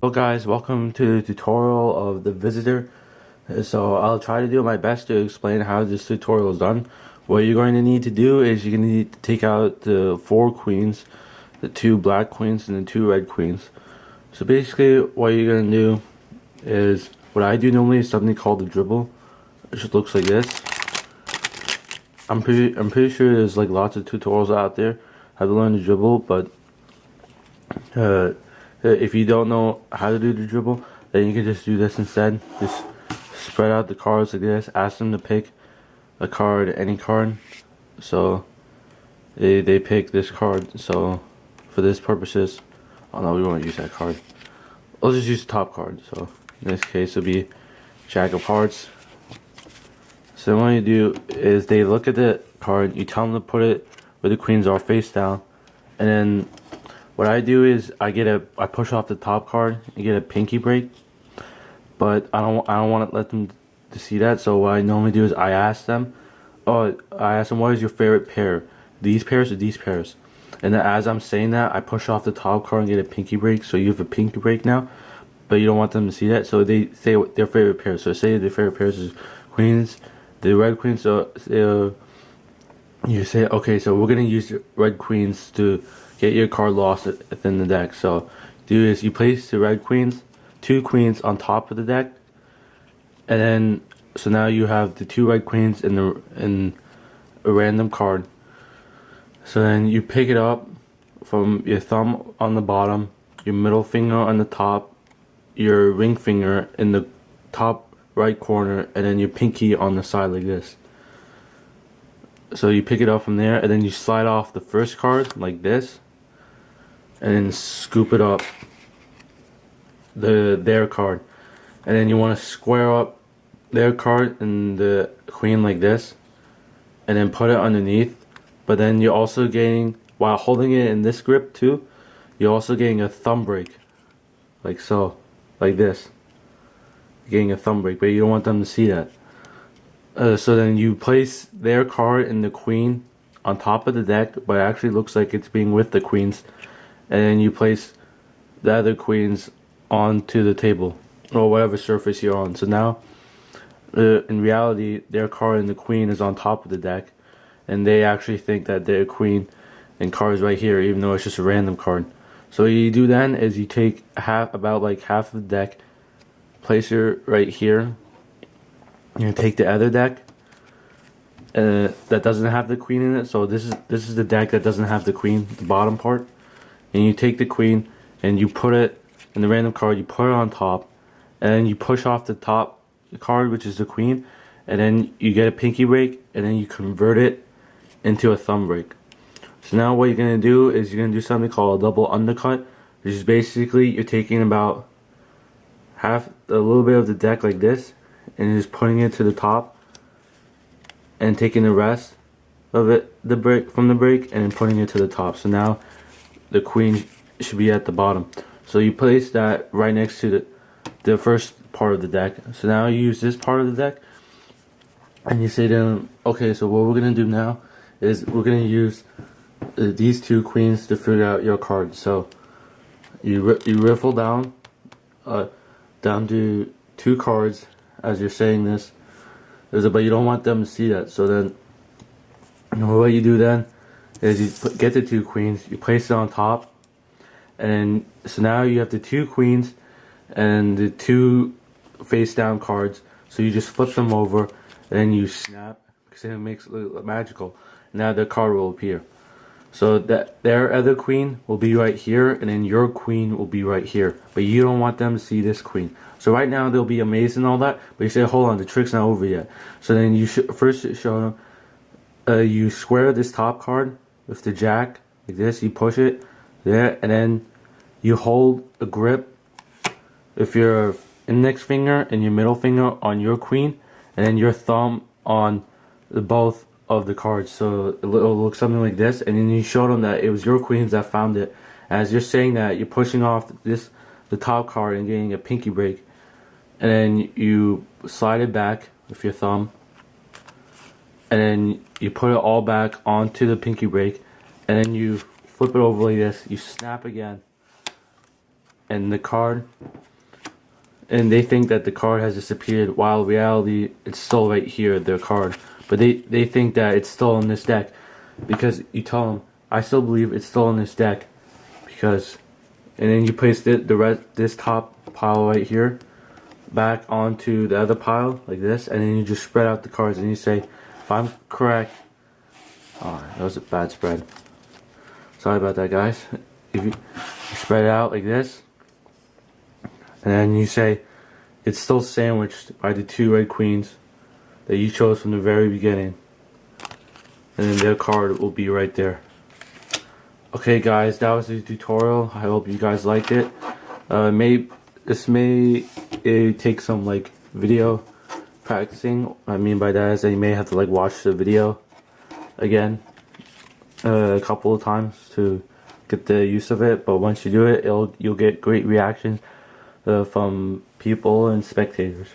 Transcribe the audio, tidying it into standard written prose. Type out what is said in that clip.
Hello guys, welcome to the tutorial of the visitor. So I'll try to do my best to explain how this tutorial is done. What you're going to need to do is you're going to need to take out the 4 queens, the 2 black queens and the 2 red queens. So basically what you're going to do is, what I do normally is something called the dribble. It just looks like this. I'm pretty sure there's like lots of tutorials out there how to learn the dribble, but if you don't know how to do the dribble, then you can just do this instead. Just spread out the cards like this. Ask them to pick a card, any card. So they pick this card. So for this purposes, oh no, we won't use that card. I'll just use the top card. So in this case, it'll be Jack of Hearts. So what you do is they look at the card. You tell them to put it where the queens are, face down, and then what I do is I push off the top card and get a pinky break, but I don't want to let them to see that. So what I normally do is I ask them what is your favorite pair, these pairs or these pairs, and then as I'm saying that, I push off the top card and get a pinky break. So you have a pinky break now, but you don't want them to see that. So they say what their favorite pairs. So say their favorite pairs is queens, the red queens. So you say, okay, so we're gonna use red queens to get your card lost within the deck. So do is you place the red queens, 2 queens on top of the deck, and then so now you have the 2 red queens in a random card. So then you pick it up from your thumb on the bottom, your middle finger on the top, your ring finger in the top right corner, and then your pinky on the side like this. So you pick it up from there, and then you slide off the first card like this, and then scoop it up their card, and then you want to square up their card and the queen like this, and then put it underneath. But then you're also getting, while holding it in this grip too, you're also getting a thumb break, like so, like this. You're getting a thumb break, but you don't want them to see that. So then you place their card and the queen on top of the deck, but it actually looks like it's being with the queens, and then you place the other queens onto the table or whatever surface you're on. So now in reality their card and the queen is on top of the deck, and they actually think that their queen and card is right here, even though it's just a random card. So what you do then is you take about half of the deck, place it right here. You take the other deck that doesn't have the queen in it. So this is the deck that doesn't have the queen, the bottom part. And you take the queen and you put it in the random card. You put it on top, and then you push off the top card, which is the queen, and then you get a pinky break, and then you convert it into a thumb break. So now what you're gonna do is you're gonna do something called a double undercut, which is basically you're taking about a little bit of the deck like this, and just putting it to the top, and taking the rest of it, the break from the break, and then putting it to the top. So now the queen should be at the bottom. So you place that right next to the first part of the deck. So now you use this part of the deck, and you say to them, okay, so what we're gonna do now is we're gonna use these 2 queens to figure out your card. So you riffle down to 2 cards as you're saying this, but you don't want them to see that. So then what you do then is you get the 2 queens, you place it on top, and then so now you have the 2 queens and the 2 face down cards. So you just flip them over, and then you snap, because it makes it look magical. Now the card will appear. So that their other queen will be right here, and then your queen will be right here. But you don't want them to see this queen. So right now they'll be amazed and all that, but you say, hold on, the trick's not over yet. So then you first show them, you square this top card with the jack like this. You push it there, and then you hold a grip with your index finger and your middle finger on your queen, and then your thumb on both of the cards. So it'll look something like this, and then you show them that it was your queens that found it. As you're saying that, you're pushing off the top card and getting a pinky break, and then you slide it back with your thumb, and then you put it all back onto the pinky break, and then you flip it over like this, you snap again, and the card, and they think that the card has disappeared, while in reality it's still right here, their card. But they think that it's still in this deck, because you tell them, I still believe it's still in this deck, because, and then you place this top pile right here back onto the other pile like this, and then you just spread out the cards, and you say, if I'm correct, oh, that was a bad spread, sorry about that, guys. If you spread it out like this, and then you say it's still sandwiched by the 2 red queens that you chose from the very beginning, and then their card will be right there. Okay guys, that was the tutorial. I hope you guys liked it. This may take some like video practicing. What I mean by that is that you may have to like watch the video again a couple of times to get the use of it, but once you do it, you'll get great reactions from people and spectators.